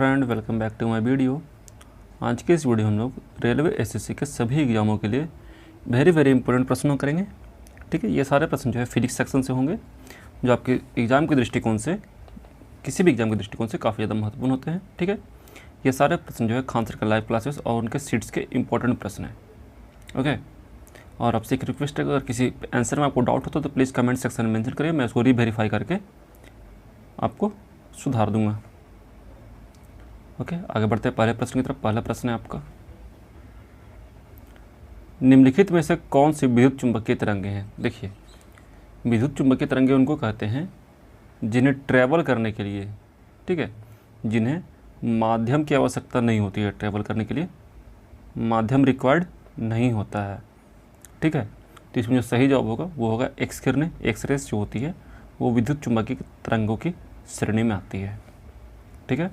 Friend, welcome back to my video. आज के इस वीडियो हम लोग रेलवे एसएससी के सभी एग्जामों के लिए वेरी इंपॉर्टेंट प्रश्नों करेंगे। ठीक है, ये सारे प्रश्न जो है फिजिक्स सेक्शन से होंगे, जो आपके एग्ज़ाम के दृष्टिकोण से, किसी भी एग्जाम के दृष्टिकोण से काफ़ी ज़्यादा महत्वपूर्ण होते हैं। ठीक है, ये सारे प्रश्न जो है खान सर का लाइव क्लासेस और उनके सीट्स के इंपॉर्टेंट प्रश्न हैं। ओके, और आपसे एक रिक्वेस्ट है, अगर किसी आंसर में आपको डाउट हो तो प्लीज़ कमेंट सेक्शन में मेंशन करिए, मैं उसको रीवेरीफाई करके आपको सुधार दूंगा। ओके, आगे बढ़ते हैं पहले प्रश्न की तरफ। पहला प्रश्न है आपका, निम्नलिखित में से कौन सी विद्युत चुंबकीय तरंगे हैं। देखिए, विद्युत चुंबकीय तरंगे उनको कहते हैं जिन्हें ट्रैवल करने के लिए, ठीक है, जिन्हें माध्यम की आवश्यकता नहीं होती है, ट्रैवल करने के लिए माध्यम रिक्वायर्ड नहीं होता है। ठीक है, तो इसमें जो सही जवाब होगा वो होगा एक्स किरणें, एक्स रेस जो होती है वो विद्युत चुंबकीय तरंगों की श्रेणी में आती है। ठीक है,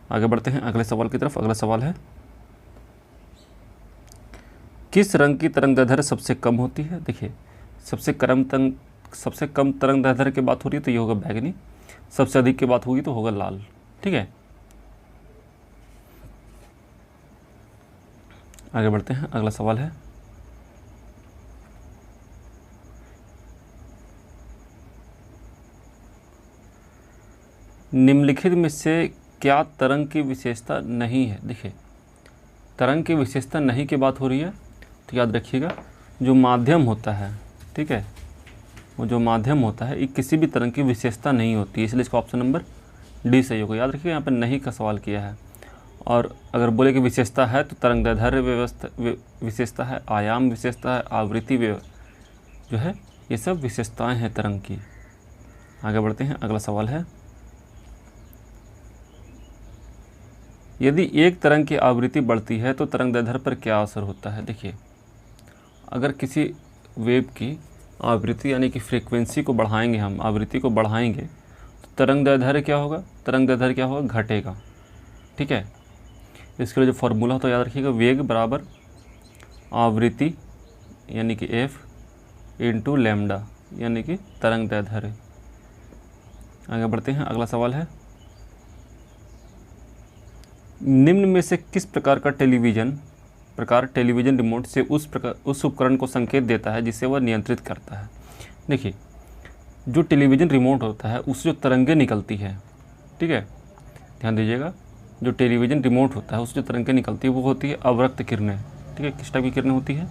आगे बढ़ते हैं अगले सवाल की तरफ। अगला सवाल है, किस रंग की तरंग दैर्ध्य सबसे कम होती है। देखिए, सबसे कम तरंग दैर्ध्य की बात हो रही है तो ये होगा बैगनी, सबसे अधिक की बात होगी तो होगा लाल। ठीक है, आगे बढ़ते हैं। अगला सवाल है, निम्नलिखित में से क्या तरंग की विशेषता नहीं है। देखिए, तरंग की विशेषता नहीं की बात हो रही है तो याद रखिएगा, जो माध्यम होता है, ठीक है, वो जो माध्यम होता है ये किसी भी तरंग की विशेषता नहीं होती है, इसलिए इसका ऑप्शन नंबर डी सही होगा। याद रखिएगा, यहाँ पर नहीं का सवाल किया है। और अगर बोले कि विशेषता है तो तरंग दैर्ध्य विशेषता है, आयाम विशेषता है, आवृत्ति जो है, ये सब विशेषताएँ हैं तरंग की। आगे बढ़ते हैं। अगला सवाल है, यदि एक तरंग की आवृत्ति बढ़ती है तो तरंग दैर्ध्य पर क्या असर होता है। देखिए, अगर किसी वेव की आवृत्ति यानी कि फ्रीक्वेंसी को बढ़ाएंगे, हम आवृत्ति को बढ़ाएंगे तो तरंग दैर्ध्य क्या होगा, तरंग दैर्ध्य क्या होगा, घटेगा। ठीक है, इसके लिए जो फॉर्मूला होता है याद रखिएगा, वेग बराबर आवृत्ति यानी कि एफ इंटू लैम्डा यानी कि तरंग दैर्ध्य। आगे बढ़ते हैं। अगला सवाल है, निम्न में से किस प्रकार का टेलीविज़न रिमोट से उस उपकरण को संकेत देता है जिसे वह नियंत्रित करता है। देखिए, जो टेलीविज़न रिमोट होता है उससे जो तरंगें निकलती है, ठीक है, ध्यान दीजिएगा, जो टेलीविज़न रिमोट होता है उससे जो तरंगें निकलती है वो होती है अवरक्त किरणें। ठीक है, किस टाइप की किरणें होती है,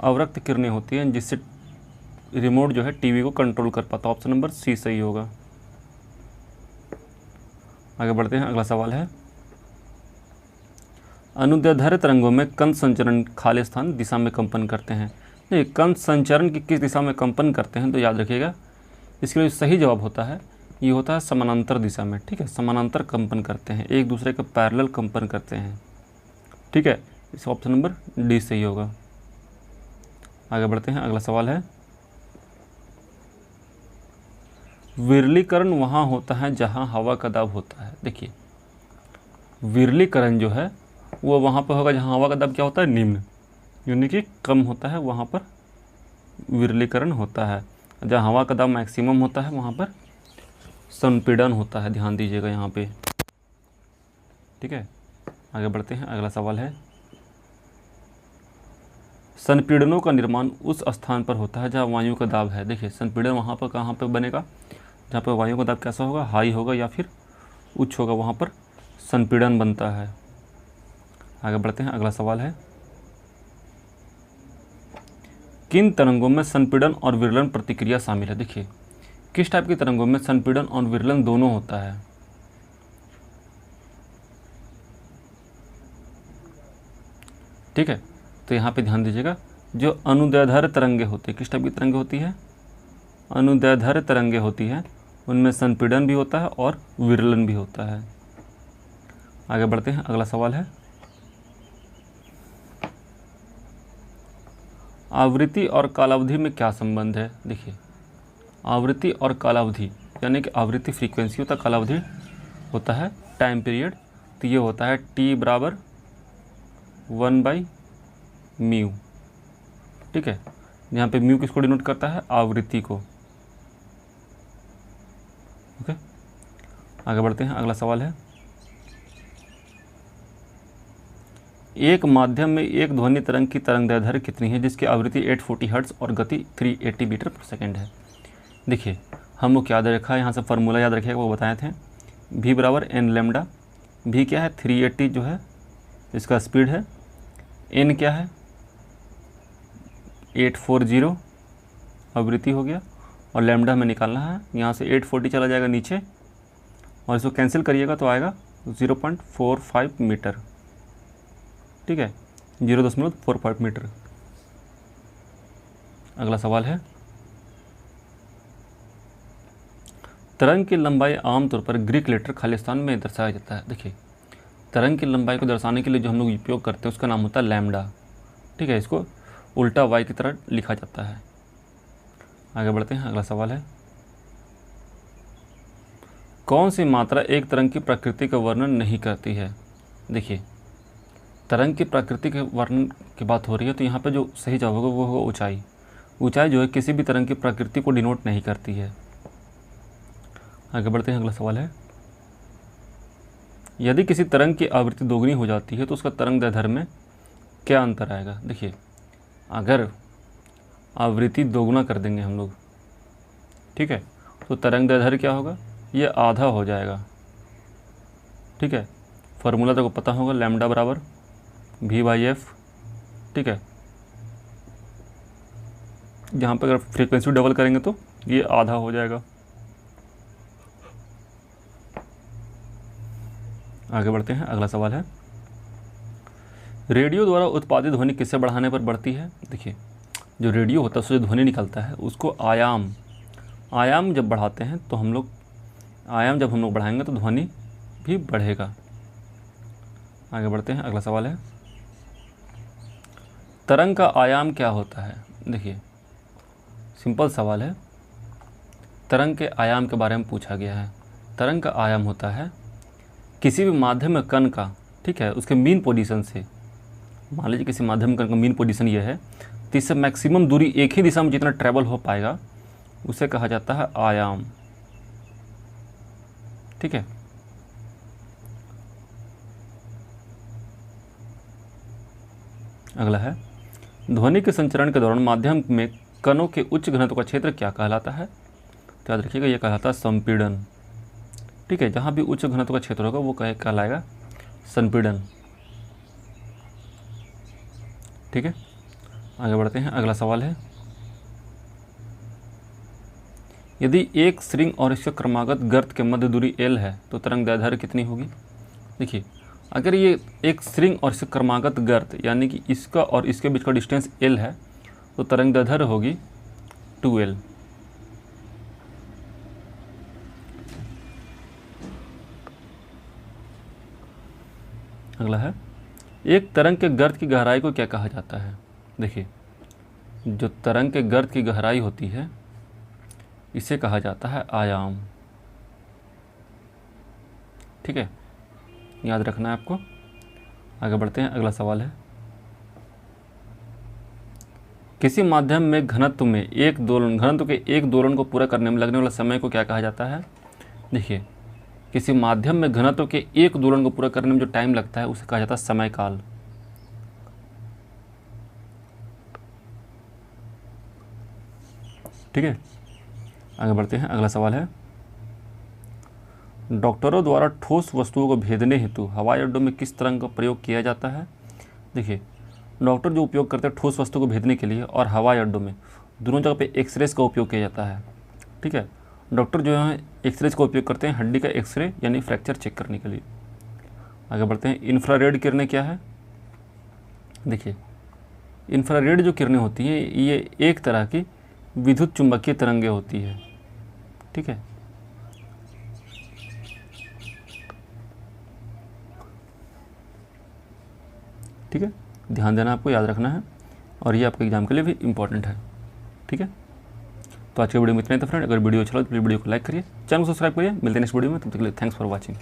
अवरक्त किरणें होती हैं, जिससे रिमोट जो है टीवी को कंट्रोल कर पाता। ऑप्शन नंबर सी सही होगा। आगे बढ़ते हैं। अगला सवाल है, अनुदैर्ध्य तरंगों में कण संचरण खालिस्तान दिशा में कंपन करते हैं। नहीं, कण संचरण की किस दिशा में कंपन करते हैं तो याद रखिएगा, इसके लिए सही जवाब होता है, ये होता है समानांतर दिशा में। ठीक है, समानांतर कंपन करते हैं, एक दूसरे के पैरेलल कंपन करते हैं। ठीक है, इस ऑप्शन नंबर डी सही होगा। आगे बढ़ते हैं। अगला सवाल है, विरलीकरण वहाँ होता है जहाँ हवा का दाब होता है। देखिए, विरलीकरण जो है वो वहाँ पर होगा जहाँ हवा का दाब क्या होता है, निम्न यानी कि कम होता है, वहाँ पर विरलीकरण होता है। जहाँ हवा का दाब मैक्सिमम होता है वहाँ पर संपीड़न होता है। ध्यान दीजिएगा यहाँ पे। ठीक है, आगे बढ़ते हैं। अगला सवाल है, संपीड़नों का निर्माण उस स्थान पर होता है जहाँ वायु का दाब है। देखिए, संपीड़न वहाँ पर कहाँ पर बनेगा, जहाँ पर वायु का दाब कैसा होगा, हाई होगा या फिर उच्च होगा, वहाँ पर संपीड़न बनता है। आगे बढ़ते हैं। अगला सवाल है, किन तरंगों में संपीड़न और विरलन प्रतिक्रिया शामिल है। देखिए, किस टाइप की तरंगों में संपीड़न और विरलन दोनों होता है। ठीक है, तो यहाँ पे ध्यान दीजिएगा, जो अनुदैर्ध्य तरंगे होती है, किस टाइप की तरंगे होती है, अनुदैर्ध्य तरंगे होती है, उनमें संपीड़न भी होता है और विरलन भी होता है। आगे बढ़ते हैं। अगला सवाल है, आवृत्ति और कालावधि में क्या संबंध है। देखिए, आवृत्ति और कालावधि यानी कि आवृत्ति फ्रीक्वेंसी होता है, कालावधि होता है टाइम पीरियड। तो ये होता है टी बराबर 1/μ। ठीक है, यहाँ पे म्यू किसको डिनोट करता है, आवृत्ति को। ओके, आगे बढ़ते हैं। अगला सवाल है, एक माध्यम में एक ध्वनि तरंग की तरंगदैर्ध्य कितनी है जिसकी आवृत्ति 840 हर्ट्ज और गति 380 मीटर पर सेकेंड है। देखिए हम लोग क्या याद रखा है, यहाँ से फार्मूला याद रखिएगा, वो बताए थे। v बराबर एन लेमडा, v क्या है 380 जो है इसका स्पीड है, n क्या है 840 आवृत्ति हो गया, और लैम्डा हमें निकालना है। यहाँ से 840 चला जाएगा नीचे और इसको कैंसिल करिएगा तो आएगा 0.45 मीटर। ठीक है, 0.45 मीटर। अगला सवाल है, तरंग की लंबाई आमतौर पर ग्रीक लेटर खालिस्तान में दर्शाया जाता है। देखिए तरंग की लंबाई को दर्शाने के लिए जो हम लोग उपयोग करते हैं उसका नाम होता है लैम्डा। ठीक है, इसको उल्टा वाई की तरह लिखा जाता है। आगे बढ़ते हैं, अगला सवाल है, कौन सी मात्रा एक तरंग की प्रकृति का वर्णन नहीं करती है। देखिए तरंग की प्रकृति के वर्णन की बात हो रही है तो यहाँ पे जो सही जवाब होगा वो होगा ऊंचाई। ऊंचाई जो है किसी भी तरंग की प्रकृति को डिनोट नहीं करती है। आगे बढ़ते हैं, अगला सवाल है, यदि किसी तरंग की आवृत्ति दोगुनी हो जाती है तो उसका तरंगदैर्ध्य में क्या अंतर आएगा। देखिए अगर आवृत्ति दोगुना कर देंगे हम लोग, ठीक है, तो तरंगदैर्ध्य क्या होगा, ये आधा हो जाएगा। ठीक है, फार्मूला तो पता होगा, लैम्डा बराबर v/f। ठीक है, यहाँ पर अगर फ्रीक्वेंसी डबल करेंगे तो ये आधा हो जाएगा। आगे बढ़ते हैं, अगला सवाल है, रेडियो द्वारा उत्पादित ध्वनि किससे बढ़ाने पर बढ़ती है। देखिए जो रेडियो होता है उससे जो ध्वनि निकलता है उसको आयाम जब बढ़ाते हैं तो हम लोग बढ़ाएंगे तो ध्वनि भी बढ़ेगा। आगे बढ़ते हैं, अगला सवाल है, तरंग का आयाम क्या होता है। देखिए सिंपल सवाल है, तरंग के आयाम के बारे में पूछा गया है। तरंग का आयाम होता है किसी भी माध्यम कण का, ठीक है, उसके मीन पोजीशन से, मान लीजिए किसी माध्यम कण का मीन पोजीशन ये है तो इससे मैक्सिमम दूरी एक ही दिशा में जितना ट्रैवल हो पाएगा उसे कहा जाता है आयाम। ठीक है, अगला है, ध्वनि के संचरण के दौरान माध्यम में कणों के उच्च घनत्व का क्षेत्र क्या कहलाता है। तो याद रखिएगा यह कहलाता है संपीड़न। ठीक है, जहाँ भी उच्च घनत्व का क्षेत्र होगा वो कहलाएगा संपीड़न। ठीक है, आगे बढ़ते हैं, अगला सवाल है, यदि एक स्ट्रिंग और इसके क्रमागत गर्त के मध्य दूरी L है तो तरंगदैर्ध्य कितनी होगी। देखिए अगर ये एक स्ट्रिंग और इसके क्रमागत गर्त यानी कि इसका और इसके बीच का डिस्टेंस L है तो तरंगदैर्ध्य होगी 2L। अगला है, एक तरंग के गर्त की गहराई को क्या कहा जाता है। देखिए जो तरंग के गर्त की गहराई होती है इसे कहा जाता है आयाम। ठीक है, याद रखना है आपको। आगे बढ़ते हैं, अगला सवाल है, किसी माध्यम में घनत्व के एक दोलन को पूरा करने में लगने वाला समय को क्या कहा जाता है। देखिए किसी माध्यम में घनत्व के एक दोलन को पूरा करने में जो टाइम लगता है उसे कहा जाता है समय काल। ठीक है, आगे बढ़ते हैं, अगला सवाल है, डॉक्टरों द्वारा ठोस वस्तुओं को भेदने हेतु हवाई अड्डों में किस तरंग का प्रयोग किया जाता है। देखिए डॉक्टर जो उपयोग करते हैं ठोस वस्तु को भेदने के लिए और हवाई अड्डों में दोनों जगह पे एक्सरेज का उपयोग किया जाता है। ठीक है, डॉक्टर जो है एक्सरेज का उपयोग करते हैं हड्डी का एक्सरे यानी फ्रैक्चर चेक करने के लिए। आगे बढ़ते हैं, इंफ्रारेड किरणें क्या है। देखिए इंफ्रारेड जो किरणें होती हैं ये एक तरह की विद्युत चुंबकीय तरंगें होती है। ठीक है, ठीक है, ध्यान देना, आपको याद रखना है और ये आपके एग्जाम के लिए भी इम्पोर्टेंट है। ठीक है, तो आज के वीडियो में इतना ही था फ्रेंड। अगर वीडियो अच्छा लगे तो प्लीज़ वीडियो को लाइक करिए, चैनल को सब्सक्राइब करिए। मिलते हैं नेक्स्ट वीडियो में, तब तक के लिए थैंक्स फॉर वॉचिंग।